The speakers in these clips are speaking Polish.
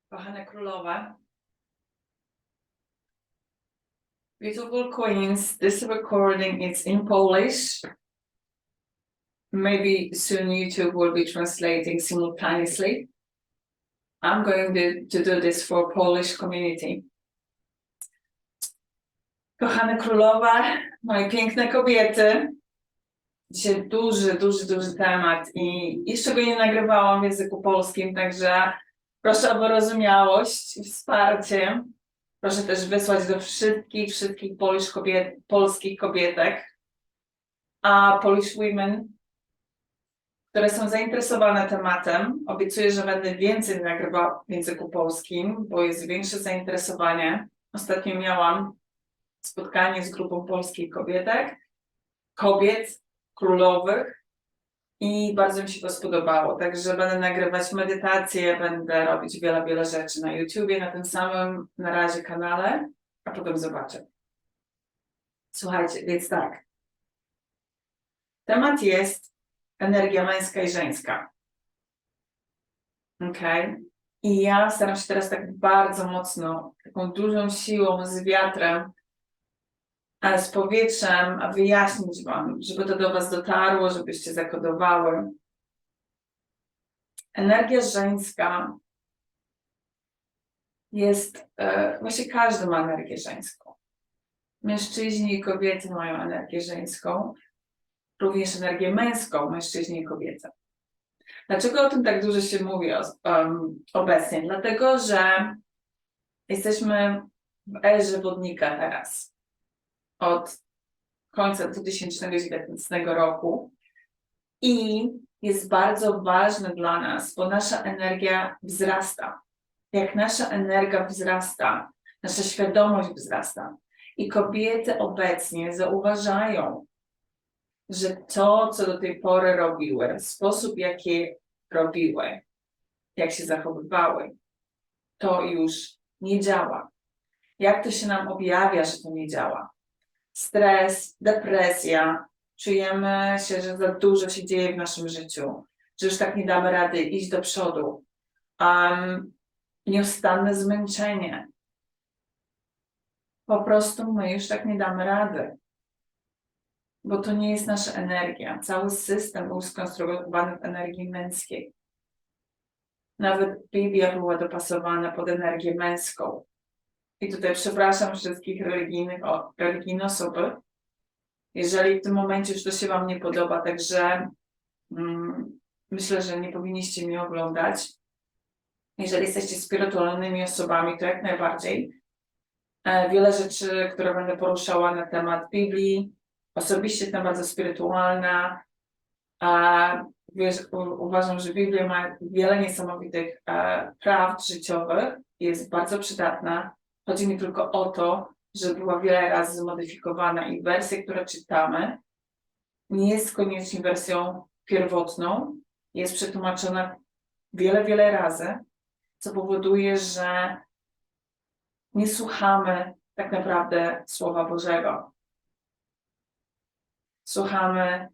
Kochane królowe, beautiful queens, this recording is in Polish. Maybe soon YouTube will be translating simultaneously. I'm going to do this for Polish community. Kochane królowe, moje piękne kobiety, dzisiaj duży temat i jeszcze go nie nagrywałam w języku polskim, także proszę o wyrozumiałość i wsparcie. Proszę też wysłać do wszystkich polskich kobietek, a Polish women, które są zainteresowane tematem. Obiecuję, że będę więcej nagrywała w języku polskim, bo jest większe zainteresowanie. Ostatnio miałam spotkanie z grupą polskich kobiet królowych i bardzo mi się to spodobało. Także będę nagrywać medytacje, będę robić wiele rzeczy na YouTubie, na tym samym na razie kanale, a potem zobaczę. Słuchajcie, więc tak. Temat jest energia męska i żeńska. Ok? I ja staram się teraz tak bardzo mocno, taką dużą siłą, z wiatrem, ale z powietrzem, wyjaśnić wam, żeby to do was dotarło, żebyście zakodowały. Energia żeńska jest, właśnie każdy ma energię żeńską. Mężczyźni i kobiety mają energię żeńską, również energię męską, mężczyźni i kobiety. Dlaczego o tym tak dużo się mówi obecnie? Dlatego, że jesteśmy w erze wodnika teraz. Od końca 2019 roku i jest bardzo ważne dla nas, bo nasza energia wzrasta. Jak nasza energia wzrasta, nasza świadomość wzrasta i kobiety obecnie zauważają, że to, co do tej pory robiły, sposób, jaki robiły, jak się zachowywały, to już nie działa. Jak to się nam objawia, że to nie działa? Stres, depresja, czujemy się, że za dużo się dzieje w naszym życiu, że już tak nie damy rady iść do przodu. Nieustanne zmęczenie. Po prostu my już tak nie damy rady. Bo to nie jest nasza energia. Cały system był skonstruowany w energii męskiej. Nawet Biblia była dopasowana pod energię męską. I tutaj przepraszam wszystkich religijne osoby, jeżeli w tym momencie już to się wam nie podoba, także myślę, że nie powinniście mnie oglądać. Jeżeli jesteście spirytualnymi osobami, to jak najbardziej. Wiele rzeczy, które będę poruszała na temat Biblii, osobiście jestem bardzo spirytualna. Uważam, że Biblia ma wiele niesamowitych prawd życiowych, jest bardzo przydatna. Chodzi mi tylko o to, że była wiele razy zmodyfikowana i wersja, którą czytamy, nie jest koniecznie wersją pierwotną, jest przetłumaczona wiele razy, co powoduje, że nie słuchamy tak naprawdę Słowa Bożego. Słuchamy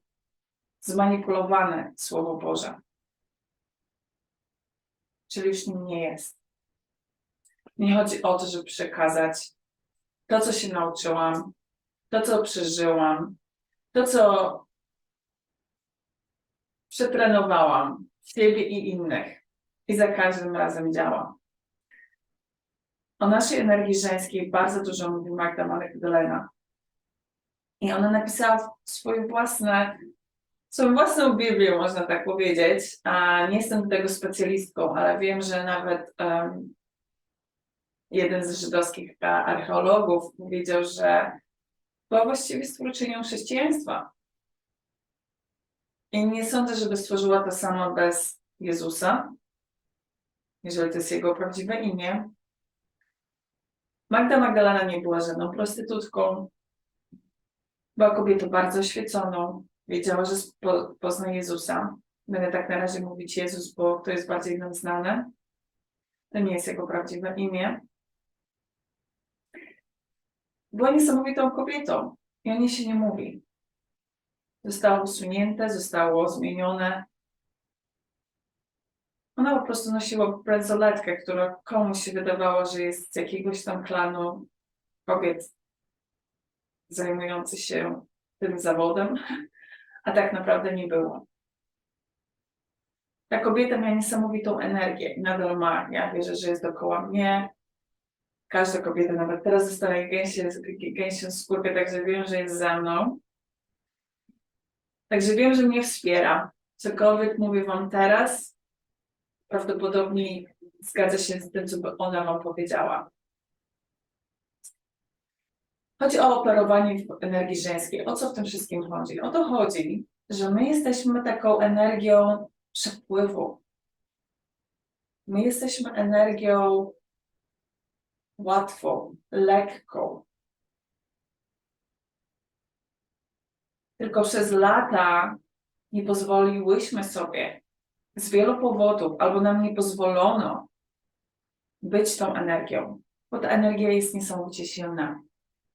zmanipulowane Słowo Boże. Czyli już nim nie jest. Nie chodzi o to, żeby przekazać to, co się nauczyłam, to, co przeżyłam, to, co przetrenowałam w siebie i innych. I za każdym razem działa. O naszej energii żeńskiej bardzo dużo mówi Magda Magdalena. I ona napisała swoją własną Biblię, można tak powiedzieć. Nie jestem do tego specjalistką, ale wiem, że nawet jeden z żydowskich archeologów powiedział, że była właściwie stwórczynią chrześcijaństwa. I nie sądzę, żeby stworzyła to samo bez Jezusa, jeżeli to jest jego prawdziwe imię. Magda Magdalena nie była żadną prostytutką. Była kobietą bardzo oświeconą. Wiedziała, że pozna Jezusa. Będę tak na razie mówić Jezus, bo to jest bardziej nam znane. To nie jest jego prawdziwe imię. Była niesamowitą kobietą i o niej się nie mówi. Zostało usunięte, zostało zmienione. Ona po prostu nosiła bransoletkę, która komuś się wydawało, że jest z jakiegoś tam klanu kobiet zajmujących się tym zawodem, a tak naprawdę nie było. Ta kobieta miała niesamowitą energię i nadal ma. Ja wierzę, że jest dookoła mnie. Każda kobieta, nawet teraz dostaje gęsią skórkę, także wiem, że jest ze mną. Także wiem, że mnie wspiera. Cokolwiek mówię wam teraz, prawdopodobnie zgadza się z tym, co by ona wam powiedziała. Chodzi o operowanie w energii żeńskiej. O co w tym wszystkim chodzi? O to chodzi, że my jesteśmy taką energią przepływu. My jesteśmy energią łatwą, lekką. Tylko przez lata nie pozwoliłyśmy sobie z wielu powodów, albo nam nie pozwolono być tą energią, bo ta energia jest niesamowicie silna.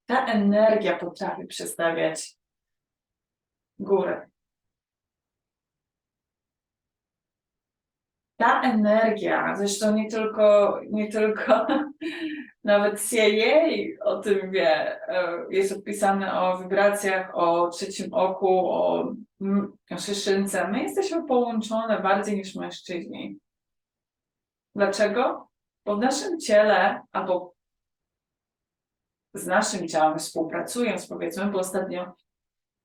Ta energia potrafi przestawiać góry. Ta energia, zresztą nie tylko nawet CIA o tym wie, jest opisane o wibracjach, o trzecim oku, o szyszynce. My jesteśmy połączone bardziej niż mężczyźni. Dlaczego? Bo w naszym ciele, albo z naszym ciałem współpracując, powiedzmy, bo ostatnio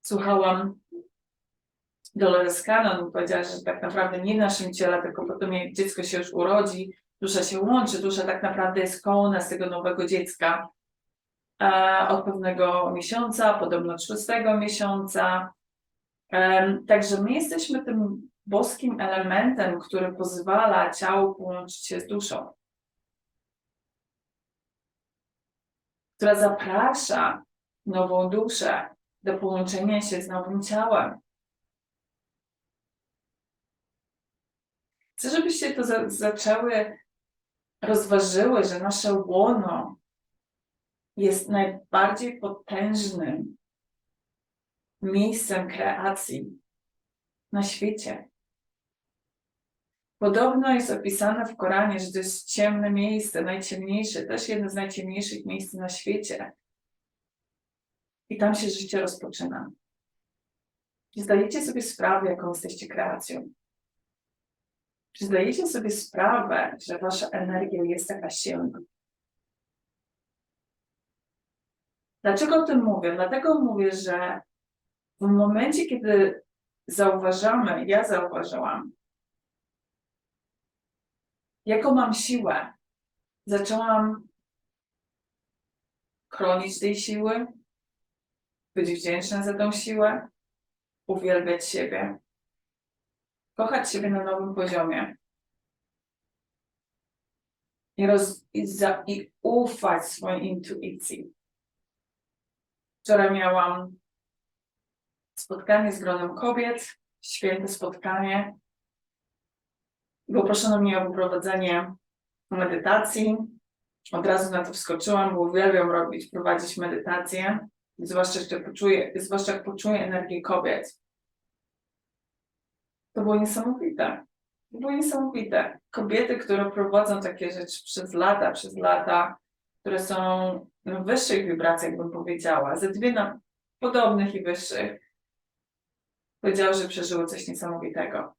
słuchałam Dolores Cannon, powiedziała, że tak naprawdę nie w naszym ciele, tylko potem jak dziecko się już urodzi, dusza się łączy, dusza tak naprawdę jest koło nas, tego nowego dziecka od pewnego miesiąca, podobno 6 miesiąca. Także my jesteśmy tym boskim elementem, który pozwala ciału połączyć się z duszą, która zaprasza nową duszę do połączenia się z nowym ciałem. Chcę, żebyście to zaczęły, rozważyły, że nasze łono jest najbardziej potężnym miejscem kreacji na świecie. Podobno jest opisane w Koranie, że to jest ciemne miejsce, najciemniejsze, też jedno z najciemniejszych miejsc na świecie. I tam się życie rozpoczyna. Czy zdajecie sobie sprawę, jaką jesteście kreacją? Czy zdajecie sobie sprawę, że wasza energia jest taka silna? Dlaczego o tym mówię? Dlatego mówię, że w momencie, kiedy zauważamy, ja zauważyłam, jaką mam siłę, zaczęłam chronić tej siły, być wdzięczna za tą siłę, uwielbiać siebie, kochać siebie na nowym poziomie i ufać swojej intuicji. Wczoraj miałam spotkanie z gronem kobiet, święte spotkanie. Poproszono mnie o wyprowadzenie medytacji. Od razu na to wskoczyłam, bo uwielbiam prowadzić medytację, zwłaszcza jak poczuję energię kobiet. To było niesamowite. To było niesamowite. Kobiety, które prowadzą takie rzeczy przez lata, które są w wyższych wibracjach, bym powiedziała, ze dwie na podobnych i wyższych, powiedziały, że przeżyły coś niesamowitego.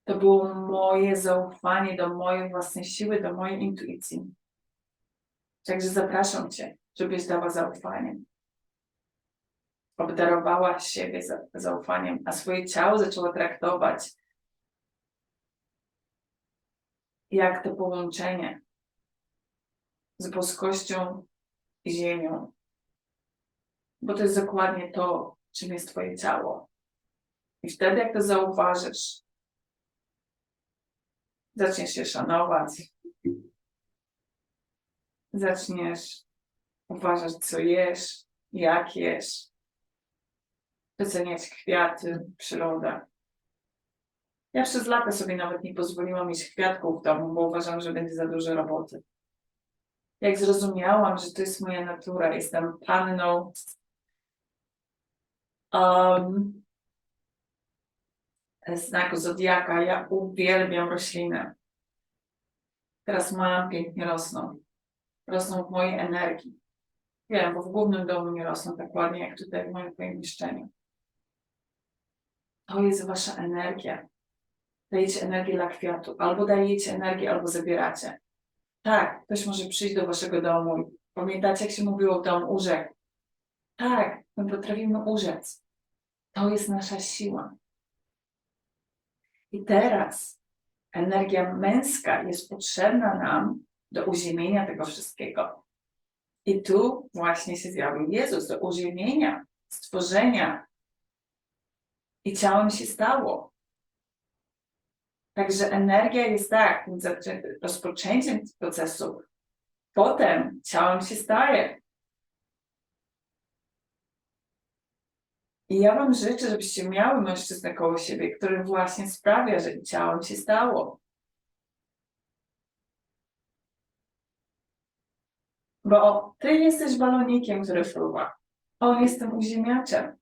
To było moje zaufanie do mojej własnej siły, do mojej intuicji. Także zapraszam Cię, żebyś dała zaufanie. Obdarowała siebie zaufaniem, a swoje ciało zaczęła traktować jak to połączenie z boskością i ziemią. Bo to jest dokładnie to, czym jest Twoje ciało. I wtedy, jak to zauważysz, zaczniesz się szanować, zaczniesz uważać, co jesz, jak jesz, doceniać kwiaty, przyrodę. Ja przez lata sobie nawet nie pozwoliłam mieć kwiatków w domu, bo uważam, że będzie za dużo roboty. Jak zrozumiałam, że to jest moja natura, jestem panną znaku Zodiaka, ja uwielbiam rośliny. Teraz mam, pięknie rosną. Rosną w mojej energii. Wiem, bo w głównym domu nie rosną tak ładnie, jak tutaj w moim pomieszczeniu. To jest wasza energia. Dajecie energię dla kwiatu. Albo dajecie energię, albo zabieracie. Tak, ktoś może przyjść do waszego domu i pamiętacie, jak się mówiło w domu, urzekł. Tak, my potrafimy urzec. To jest nasza siła. I teraz energia męska jest potrzebna nam do uziemienia tego wszystkiego. I tu właśnie się zjawił Jezus, do uziemienia, stworzenia. I ciałem się stało. Także energia jest tak, rozpoczęciem procesu. Potem ciałem się staje. I ja wam życzę, żebyście miały mężczyznę koło siebie, który właśnie sprawia, że ciałem się stało. Bo ty jesteś balonikiem, który fruwa. On jest tym uziemiaczem.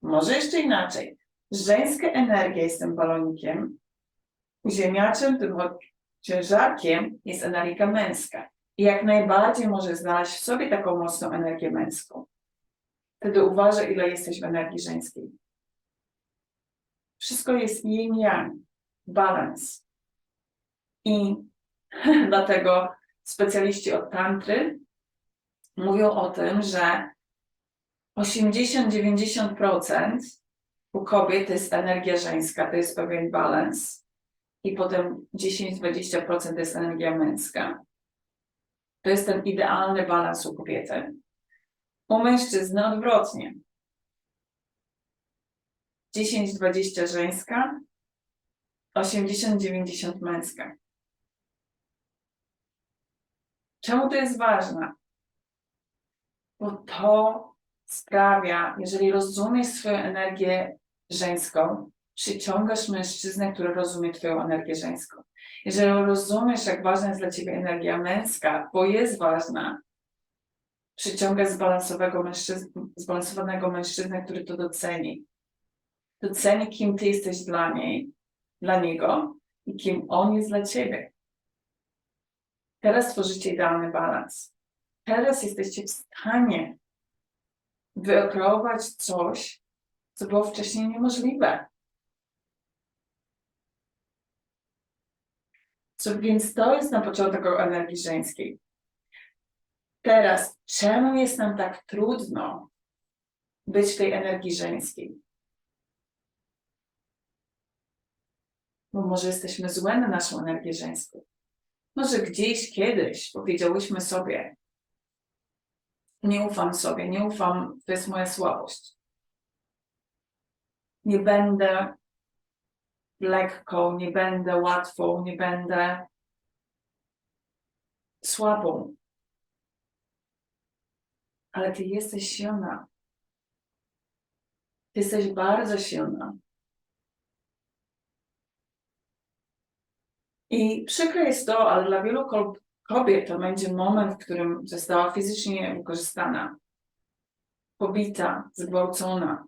Może jeszcze inaczej. Żeńska energia jest tym balonikiem. Uziemiaczem, tym ciężarkiem jest energia męska. I jak najbardziej może znaleźć w sobie taką mocną energię męską. Wtedy uważaj, ile jesteś w energii żeńskiej. Wszystko jest yin-yang, balans. I dlatego specjaliści od tantry mówią o tym, że 80-90% u kobiet to jest energia żeńska, to jest pewien balans. I potem 10-20% to jest energia męska. To jest ten idealny balans u kobiety. U mężczyzny odwrotnie. 10-20 żeńska, 80-90 męska. Czemu to jest ważne? Bo to sprawia, jeżeli rozumiesz swoją energię żeńską, przyciągasz mężczyznę, który rozumie twoją energię żeńską. Jeżeli rozumiesz, jak ważna jest dla ciebie energia męska, bo jest ważna, przyciągasz zbalansowanego mężczyznę, który to doceni. Doceni, kim ty jesteś dla niej, dla niego i kim on jest dla ciebie. Teraz tworzycie idealny balans. Teraz jesteście w stanie wykreować coś, co było wcześniej niemożliwe. Więc to jest na początek o energii żeńskiej. Teraz, czemu jest nam tak trudno być w tej energii żeńskiej? Bo może jesteśmy złe na naszą energię żeńską. Może gdzieś kiedyś powiedziałyśmy sobie, nie ufam sobie, nie ufam, to jest moja słabość. Nie będę lekką, nie będę łatwą, nie będę słabą. Ale ty jesteś silna. Ty jesteś bardzo silna. I przykre jest to, ale dla wielu kobiet to będzie moment, w którym została fizycznie wykorzystana, pobita, zgwałcona.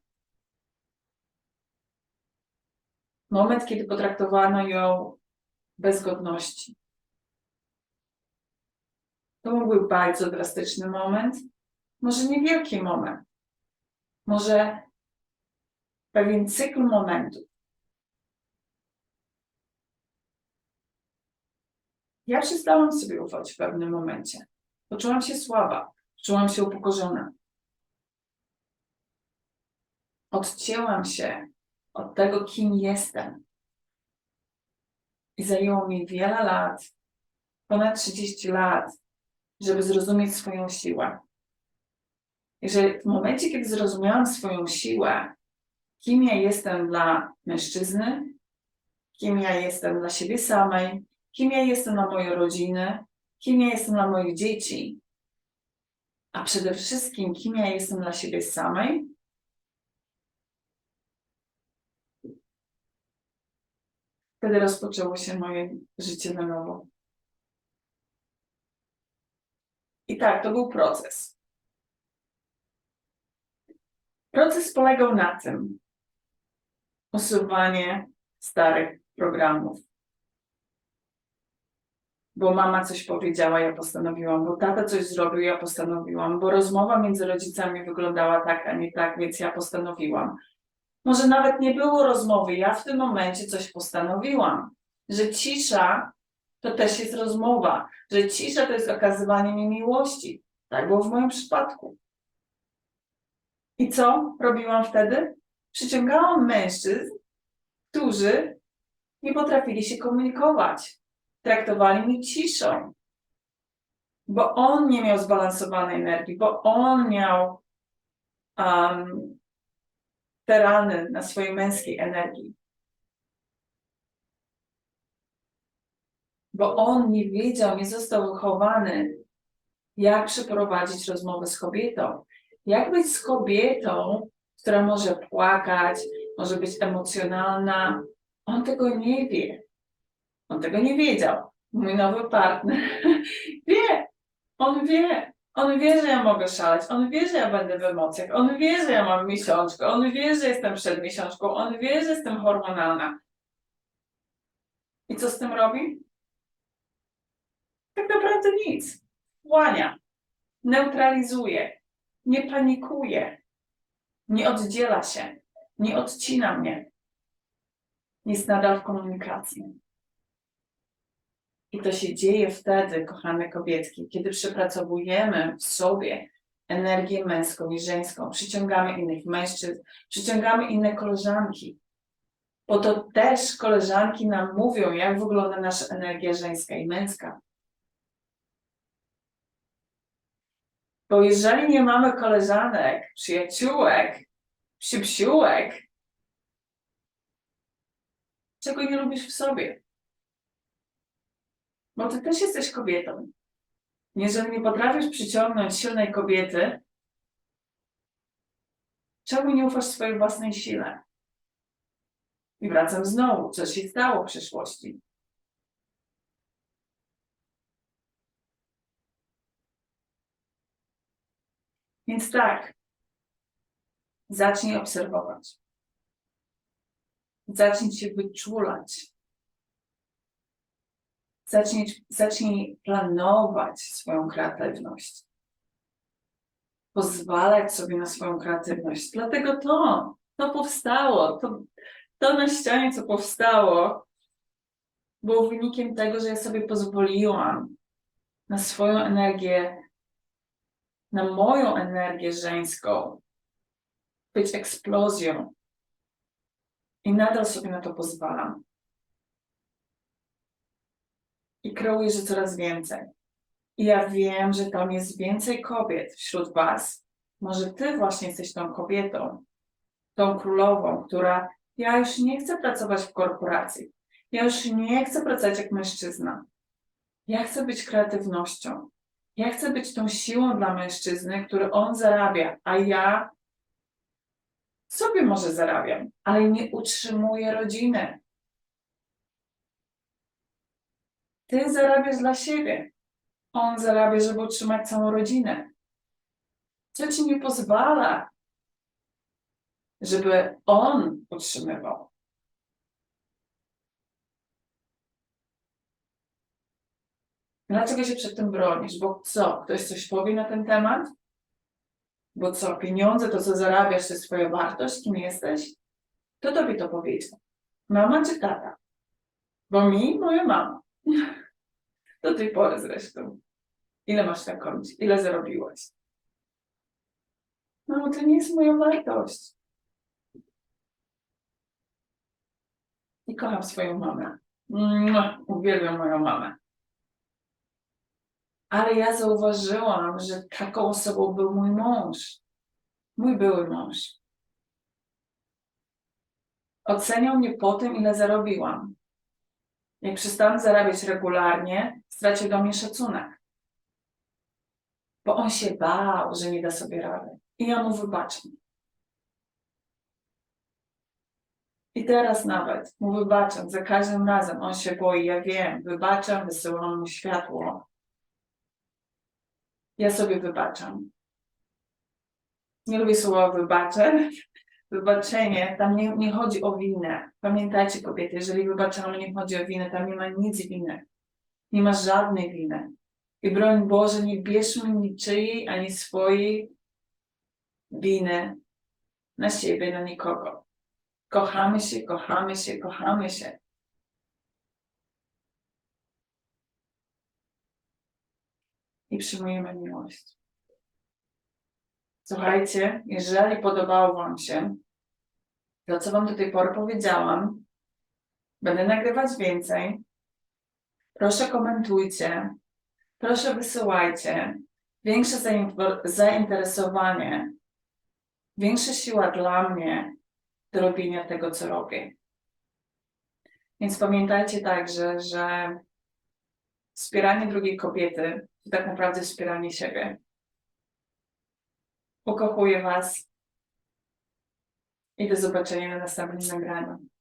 Moment, kiedy potraktowano ją bez godności. To mógł być bardzo drastyczny moment, może niewielki moment, może pewien cykl momentów. Ja przestałam sobie ufać w pewnym momencie. Poczułam się słaba, czułam się upokorzona. Odcięłam się od tego, kim jestem. I zajęło mi wiele lat, ponad 30 lat, żeby zrozumieć swoją siłę. I że w momencie, kiedy zrozumiałam swoją siłę, kim ja jestem dla mężczyzny, kim ja jestem dla siebie samej, kim ja jestem dla mojej rodziny, kim ja jestem dla moich dzieci, a przede wszystkim, kim ja jestem dla siebie samej, wtedy rozpoczęło się moje życie na nowo. I tak, to był proces. Proces polegał na tym, usuwanie starych programów. bo mama coś powiedziała, ja postanowiłam, bo tata coś zrobił, ja postanowiłam, bo rozmowa między rodzicami wyglądała tak, a nie tak, więc ja postanowiłam. Może nawet nie było rozmowy, ja w tym momencie coś postanowiłam, że cisza to też jest rozmowa, że cisza to jest okazywanie mi miłości. Tak było w moim przypadku. I co robiłam wtedy? Przyciągałam mężczyzn, którzy nie potrafili się komunikować. Traktowali mnie ciszą, bo on nie miał zbalansowanej energii, bo on miał te rany na swojej męskiej energii. Bo on nie wiedział, nie został wychowany, jak przeprowadzić rozmowę z kobietą. Jak być z kobietą, która może płakać, może być emocjonalna. On tego nie wie. On tego nie wiedział. Mój nowy partner wie. On wie. On wie, że ja mogę szaleć. On wie, że ja będę w emocjach. On wie, że ja mam miesiączkę. On wie, że jestem przed miesiączką. On wie, że jestem hormonalna. I co z tym robi? Tak naprawdę nic. Wchłania. Neutralizuje. Nie panikuje. Nie oddziela się. Nie odcina mnie. Jest nadal w komunikacji. I to się dzieje wtedy, kochane kobietki, kiedy przepracowujemy w sobie energię męską i żeńską, przyciągamy innych mężczyzn, przyciągamy inne koleżanki. Bo to też koleżanki nam mówią, jak wygląda nasza energia żeńska i męska. Bo jeżeli nie mamy koleżanek, przyjaciółek, psiułek, czego nie lubisz w sobie? Bo ty też jesteś kobietą. Jeżeli nie potrafisz przyciągnąć silnej kobiety, czemu nie ufasz swojej własnej sile? I wracam znowu, co się stało w przeszłości. Więc tak, zacznij obserwować. Zacznij się wyczulać. Zacznij planować swoją kreatywność. Pozwalać sobie na swoją kreatywność. Dlatego to powstało. To na ścianie, co powstało, było wynikiem tego, że ja sobie pozwoliłam na swoją energię, na moją energię żeńską, być eksplozją. I nadal sobie na to pozwalam. I kreuję, że coraz więcej. I ja wiem, że tam jest więcej kobiet wśród was. Może ty właśnie jesteś tą kobietą, tą królową, która ja już nie chcę pracować w korporacji. Ja już nie chcę pracować jak mężczyzna. Ja chcę być kreatywnością. Ja chcę być tą siłą dla mężczyzny, który on zarabia, a ja sobie może zarabiam, ale nie utrzymuję rodziny. Ty zarabiasz dla siebie. On zarabia, żeby utrzymać całą rodzinę. Co ci nie pozwala, żeby on utrzymywał? Dlaczego się przed tym bronisz? Bo co? Ktoś coś powie na ten temat? Bo co? Pieniądze, to co zarabiasz, to jest twoja wartość? Kim jesteś? Kto tobie to powiedział? Mama czy tata? Bo moja mama. Do tej pory zresztą. Ile masz na koncie? Ile zarobiłaś? No, to nie jest moja wartość. I kocham swoją mamę. Uwielbiam moją mamę. Ale ja zauważyłam, że taką osobą był mój mąż. Mój były mąż. Oceniał mnie po tym, ile zarobiłam. Jak przestałam zarabiać regularnie, stracił do mnie szacunek. Bo on się bał, że nie da sobie rady. I ja mu wybaczam. I teraz nawet mu wybaczam. Za każdym razem on się boi, ja wiem. Wybaczam, wysyłam mu światło. Ja sobie wybaczam. Nie lubię słowa wybaczę. Wybaczenie, tam nie chodzi o winę. Pamiętajcie kobiety, jeżeli wybaczamy, nie chodzi o winę, tam nie ma nic winy. Nie masz żadnej winy. I broń Boże, nie bierzmy niczyjej ani swojej winy na siebie, na nikogo. Kochamy się, kochamy się, kochamy się. I przyjmujemy miłość. Słuchajcie, jeżeli podobało Wam się to, co Wam do tej pory powiedziałam, będę nagrywać więcej. Proszę komentujcie, proszę wysyłajcie. Większe zainteresowanie, większa siła dla mnie do robienia tego, co robię. Więc pamiętajcie także, że wspieranie drugiej kobiety to tak naprawdę wspieranie siebie. Ukochuję Was i do zobaczenia na następnym nagraniu.